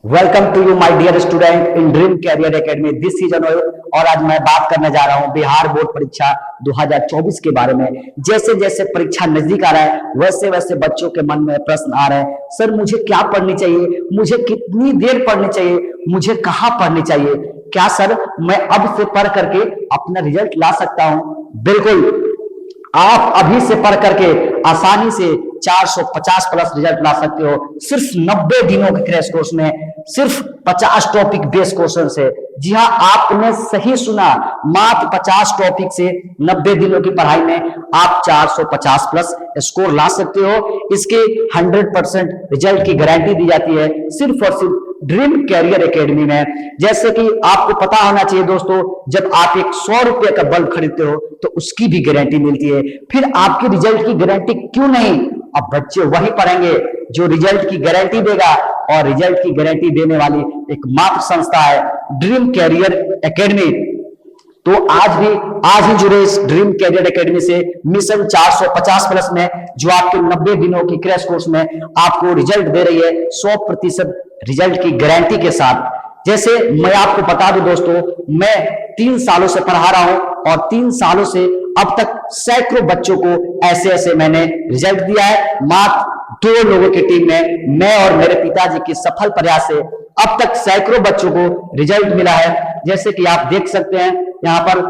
Welcome to you my dear student in dream career academy. This is Anoy और आज मैं बात करने जा रहा हूं बिहार बोर्ड परीक्षा 2024 के बारे में। जैसे जैसे परीक्षा नजदीक आ रहा है वैसे वैसे बच्चों के मन में प्रश्न आ रहे हैं, सर मुझे क्या पढ़नी चाहिए, मुझे कितनी देर पढ़नी चाहिए, मुझे कहाँ पढ़नी चाहिए, क्या सर मैं अब से पढ़ करके अपना रिजल्ट ला सकता हूं? बिल्कुल, आप अभी से पढ़ करके आसानी से 450 प्लस रिजल्ट ला सकते हो। सिर्फ 90 दिनों के क्रैश कोर्स में सिर्फ 50 टॉपिक बेस क्वेश्चन से। जी हाँ, आपने सही सुना, मात्र 50 टॉपिक से 90 दिनों की पढ़ाई में आप 450 प्लस स्कोर ला सकते हो। इसके 100% रिजल्ट की गारंटी दी जाती है सिर्फ और सिर्फ ड्रीम कैरियर एकेडमी में। जैसे कि आपको पता होना चाहिए दोस्तों, जब आप एक 100 रुपए का बल्ब खरीदते हो तो उसकी भी गारंटी मिलती है, फिर आपके रिजल्ट की गारंटी क्यों नहीं? अब बच्चे वही पढ़ेंगे जो रिजल्ट की गारंटी देगा, और रिजल्ट की गारंटी देने वाली एकमात्र संस्था है ड्रीम कैरियर एकेडमी। तो आज ही जुड़े इस ड्रीम कैरियर एकेडमी से मिशन 450 प्लस में, जो आपके 90 दिनों की क्रैश कोर्स में आपको रिजल्ट दे रही है 100% रिजल्ट की गारंटी के साथ। जैसे मैं आपको बता दूं दोस्तों, मैं 3 सालों से पढ़ा रहा हूं और 3 सालों से अब तक सैकड़ों बच्चों को ऐसे ऐसे मैंने रिजल्ट दिया है। मात्र 2 लोगों की टीम में, मैं और मेरे पिताजी के सफल प्रयास से अब तक सैकड़ों बच्चों को रिजल्ट मिला है। जैसे कि आप देख सकते हैं यहाँ पर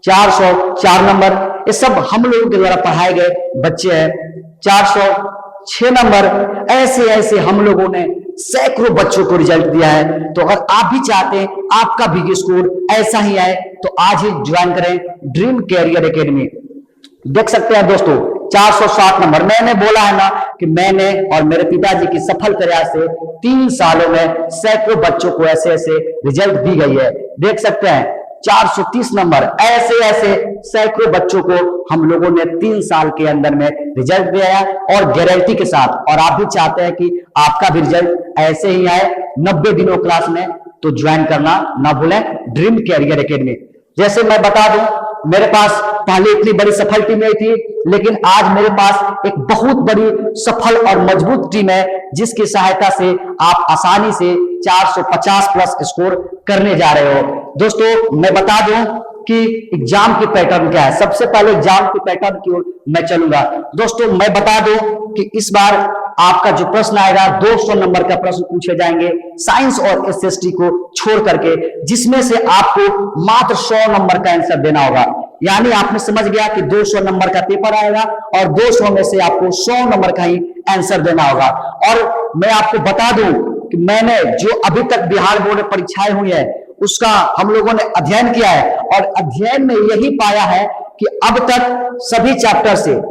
404 नंबर, ये सब हम लोगों के द्वारा पढ़ाए गए बच्चे हैं। 406 नंबर, ऐसे ऐसे हम लोगों ने सैकड़ों बच्चों को रिजल्ट दिया है। तो अगर आप भी चाहते हैं आपका भी स्कोर ऐसा ही आए तो आज ही ज्वाइन करें ड्रीम कैरियर एकेडमी। देख सकते हैं दोस्तों 407 नंबर, मैंने बोला है ना कि मैंने और मेरे पिताजी की सफल प्रयास से 3 सालों में सैकड़ों बच्चों को ऐसे ऐसे रिजल्ट दी गई है। देख सकते हैं 430 नंबर, ऐसे ऐसे सैकड़ों बच्चों को हम लोगों ने 3 साल के अंदर में रिजल्ट दिया है और गारंटी के साथ। और आप भी चाहते हैं कि आपका भी रिजल्ट ऐसे ही आए 90 दिनों क्लास में, तो ज्वाइन करना ना भूलें ड्रीम कैरियर एकेडमी। जैसे मैं बता दूं, मेरे पास पहले इतनी बड़ी सफल टीम नहीं थी, लेकिन आज मेरे पास एक बहुत बड़ी सफल और मजबूत टीम है, जिसकी सहायता से आप आसानी से 450 प्लस स्कोर करने जा रहे हो। दोस्तों मैं बता दूं कि एग्जाम की पैटर्न क्या है। सबसे पहले एग्जाम की पैटर्न की ओर मैं चलूंगा। दोस्तों मैं बता दूं कि इस बार आपका जो प्रश्न आएगा 200 नंबर का प्रश्न पूछे जाएंगे साइंस और एसएसटी को छोड़ करके, जिसमें से आपको मात्र 100 नंबर का आंसर देना होगा। यानी आपने समझ गया कि 200 नंबर का पेपर आएगा और 200 में से आपको 100 नंबर का ही आंसर देना होगा। और मैं आपको बता दूं कि मैंने जो अभी तक बिहार बोर्ड में परीक्षाएं हुई है उसका हम लोगों ने अध्ययन किया है, और अध्ययन में यही पाया है कि अब तक सभी चैप्टर से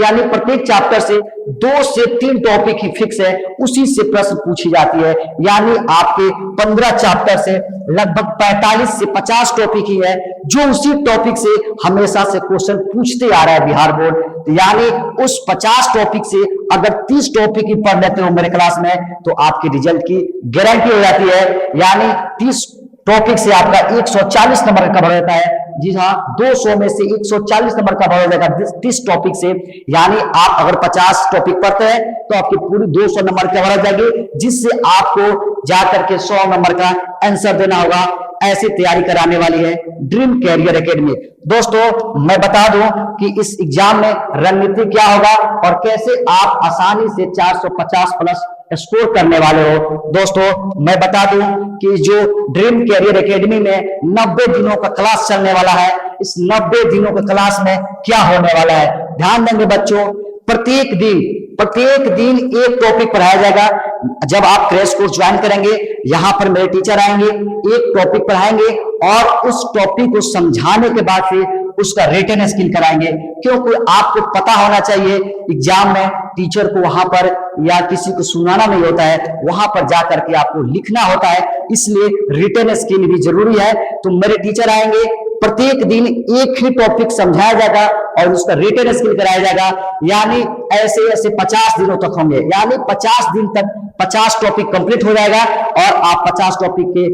यानी प्रत्येक चैप्टर से 2 से 3 टॉपिक ही फिक्स है, उसी से प्रश्न पूछी जाती है। यानी आपके 15 चैप्टर से लगभग 45 से 50 टॉपिक ही है जो उसी टॉपिक से हमेशा से क्वेश्चन पूछते आ रहा है बिहार बोर्ड। यानी उस 50 टॉपिक से अगर 30 टॉपिक ही पढ़ लेते हो मेरे क्लास में तो आपके रिजल्ट की गारंटी हो जाती है। यानी 30 टॉपिक से आपका 140 नंबर का कवर रहता है। जी हाँ, 200 में से 140 नंबर का कवर हो जाएगा 30 टॉपिक से। यानी आप अगर 50 टॉपिक पढ़ते हैं तो आपकी पूरी 200 नंबर कवर हो जाएगी, जिससे आपको जाकर के 100 नंबर का आंसर देना होगा। ऐसी तैयारी कराने वाली है ड्रीम कैरियर एकेडमी। दोस्तों मैं बता दूं कि इस एग्जाम में रणनीति क्या होगा और कैसे आप आसानी से 450 प्लस स्कोर करने वाले हो। दोस्तों मैं बता दूं कि जो ड्रीम कैरियर एकेडमी में 90 दिनों का क्लास चलने वाला है, इस 90 दिनों के क्लास में क्या होने वाला है, ध्यान देंगे बच्चों। प्रत्येक दिन एक टॉपिक पढ़ाया जाएगा। जब आप क्रैश कोर्स ज्वाइन करेंगे, यहां पर मेरे टीचर आएंगे, एक टॉपिक पढ़ाएंगे और उस टॉपिक को समझाने के बाद से उसका रिटन स्किल कराएंगे। क्योंकि आपको पता होना चाहिए एग्जाम में टीचर को वहां पर या किसी को सुनाना नहीं होता है, वहां पर जाकर के आपको लिखना होता है, इसलिए रिटन स्किल भी जरूरी है। तो मेरे टीचर आएंगे, प्रत्येक दिन एक ही टॉपिक समझाया जाएगा और उसका रिटन स्किल कराया जाएगा। यानी ऐसे ऐसे 50 दिनों तक होंगे, यानी 50 दिन तक 50 टॉपिक कंप्लीट हो जाएगा और आप 50 टॉपिक के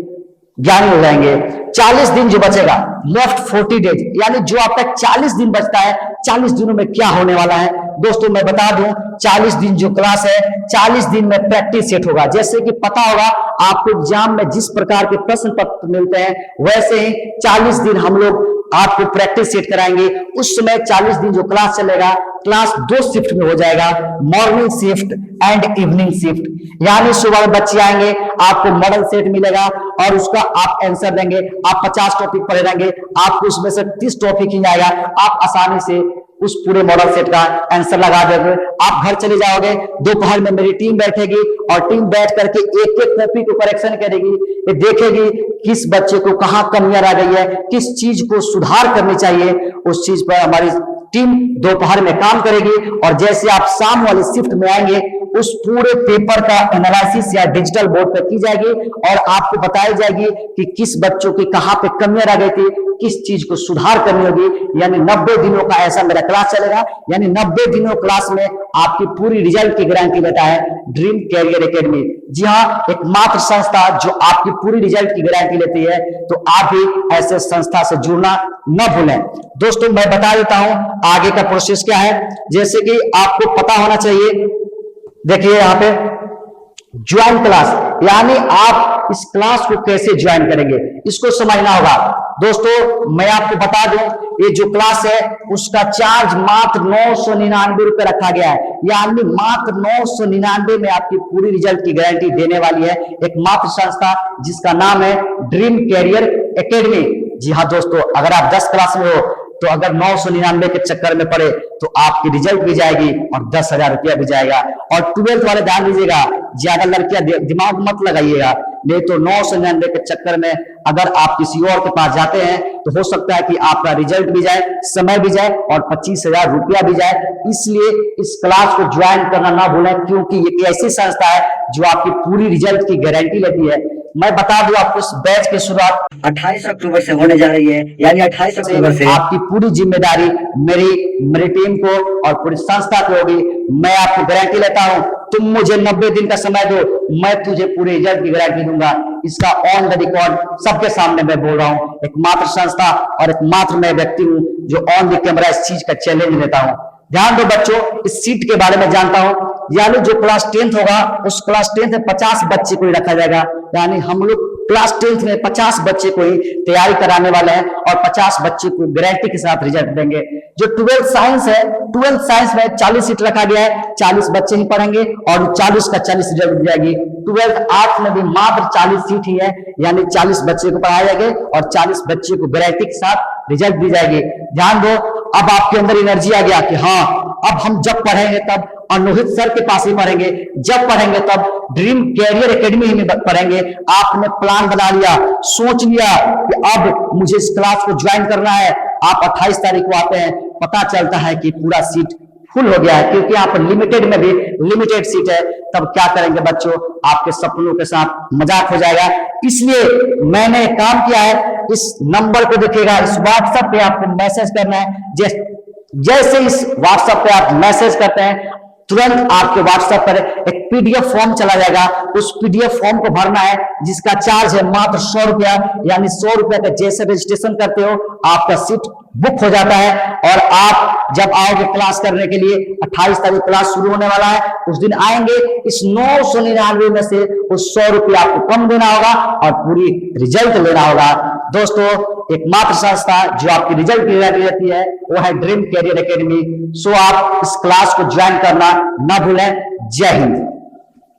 ज्ञानी हो जाएंगे। 40 दिन जो बचेगा, लेफ्ट 40 डेज, यानी जो आपका 40 दिन बचता है, 40 दिनों में क्या होने वाला है दोस्तों मैं बता दूं। 40 दिन जो क्लास है, 40 दिन में प्रैक्टिस सेट होगा। जैसे कि पता होगा आपको एग्जाम में जिस प्रकार के प्रश्न पत्र मिलते हैं, वैसे ही 40 दिन हम लोग आपको प्रैक्टिस सेट कराएंगे। उस समय 40 दिन जो क्लास चलेगा, क्लास 2 शिफ्ट में हो जाएगा, morning shift and evening shift. यानी सुबह में बच्चे आएंगे, आपको मॉडल सेट मिलेगा और उसका आप आंसर देंगे। आप 50 टॉपिक पढ़े रहेंगे, आपको उसमें से 30 टॉपिक ही आएगा, आप आसानी से उस पूरे मॉडल सेट का आंसर लगा दोगे। आप घर चले जाओगे, दोपहर में मेरी टीम बैठेगी और टीम बैठ करके एक एक कॉपी को करेक्शन करेगी, ये देखेगी किस बच्चे को कहां कमियां रह गई है, किस चीज को सुधार करनी चाहिए, उस चीज पर हमारी टीम दोपहर में काम करेगी। और जैसे आप शाम वाली शिफ्ट में आएंगे, उस पूरे पेपर का एनालिसिस या डिजिटल बोर्ड पर की जाएगी और आपको बताई जाएगी कि किस बच्चों की कहां पे कमियां रह गई थी, किस चीज को सुधार करनी होगी। यानी 90 दिनों का ऐसा मेरा क्लास चलेगा। यानी 90 दिनों क्लास में आपकी पूरी रिजल्ट की गारंटी लेता है ड्रीम कैरियर एकेडमी। जी हाँ, एकमात्र संस्था जो आपकी पूरी रिजल्ट की गारंटी लेती है। तो आप भी ऐसे संस्था से जुड़ना न भूलें। दोस्तों मैं बता देता हूं आगे का प्रोसेस क्या है। जैसे कि आपको पता होना चाहिए, देखिए यहां पे ज्वाइन क्लास, यानी आप इस क्लास को कैसे ज्वाइन करेंगे, इसको समझना होगा। दोस्तों मैं आपको बता दूं, ये जो क्लास है उसका चार्ज मात्र 999 रुपए रखा गया है। यानी मात्र 999 में आपकी पूरी रिजल्ट की गारंटी देने वाली है एकमात्र संस्था जिसका नाम है ड्रीम कैरियर एकेडमी। जी हाँ दोस्तों, अगर आप 10 क्लास में हो तो अगर 999 के चक्कर में पड़े तो आपकी रिजल्ट भी जाएगी और 10,000 रुपया भी जाएगा। और 12th वाले ध्यान दीजिएगा, ज्यादा लड़कियां दिमाग मत लगाइएगा, नहीं तो 999 के चक्कर में अगर आप किसी और के पास जाते हैं तो हो सकता है कि आपका रिजल्ट भी जाए, समय भी जाए और 25,000 रुपया भी जाए। इसलिए इस क्लास को ज्वाइन करना ना भूलें, क्योंकि ये ऐसी संस्था है जो आपकी पूरी रिजल्ट की गारंटी लेती है। मैं बता दूं आपको, इस बैच की शुरुआत 28 अक्टूबर से होने जा रही है। यानी 28 अक्टूबर से आपकी पूरी जिम्मेदारी मेरी टीम को और पूरी संस्था को होगी। मैं आपको गारंटी लेता हूं, तुम मुझे 90 दिन का समय दो, मैं तुझे पूरे रिजल्ट की गारंटी दूंगा। इसका ऑन द रिकॉर्ड सबके सामने मैं बोल रहा हूं। एकमात्र संस्था और एकमात्र मैं व्यक्ति हूं जो ऑन द कैमरा इस चीज का चैलेंज लेता हूं। ध्यान दो बच्चों, इस सीट के बारे में जानता हूं। यानी जो क्लास 10th होगा, उस क्लास 10th में 50 बच्चे को ही रखा जाएगा। यानी हम लोग क्लास 10th में 50 बच्चे को ही तैयारी कराने वाले हैं और 50 बच्चे को गारंटी के साथ रिजल्ट देंगे। जो 12th साइंस है, 12th साइंस में 40 सीट रखा गया है, 40 बच्चे ही पढ़ेंगे और 40 का 40 रिजल्ट मिल जाएगी। 12th आर्ट्स में भी मात्र 40 सीट ही है, यानी 40 बच्चे को पढ़ाए जाएंगे और 40 बच्चे को गारंटी के साथ रिजल्ट दी जाएगी। ध्यान दो, अब आपके अंदर एनर्जी आ गया कि हाँ, अब हम जब पढ़ेंगे तब अनुहित सर के पास ही पढ़ेंगे, जब पढ़ेंगे तब ड्रीम कैरियर एकेडमी में पढ़ेंगे। आपने प्लान बना लिया, सोच लिया कि अब मुझे इस क्लास को ज्वाइन करना है। आप 28 तारीख को आते हैं, पता चलता है कि पूरा सीट फुल हो गया है, क्योंकि यहाँ पर लिमिटेड में भी लिमिटेड सीट है। तब क्या करेंगे बच्चों, आपके सपनों के साथ मजाक हो जाएगा। इसलिए मैंने काम किया है, इस नंबर को देखिएगा, इस व्हाट्सएप पे आपको मैसेज करना है। जैसे इस व्हाट्सएप पे आप मैसेज करते हैं, तुरंत आपके व्हाट्सएप पर एक पीडीएफ फॉर्म चला जाएगा। उस पीडीएफ फॉर्म को भरना है, जिसका चार्ज है मात्र 100 रुपया। यानी 100 रुपया का जैसे रजिस्ट्रेशन करते हो, आपका सीट बुक हो जाता है। और आप जब आओगे क्लास करने के लिए, 28 तारीख क्लास शुरू होने वाला है, उस दिन आएंगे, इस 999 में से उस 100 रुपया आपको कम देना होगा और पूरी रिजल्ट लेना होगा। दोस्तों एकमात्र संस्था जो आपकी रिजल्ट की गारंटी देती है वो है ड्रीम कैरियर एकेडमी। सो आप इस क्लास को ज्वाइन करना ना भूलें। जय हिंद।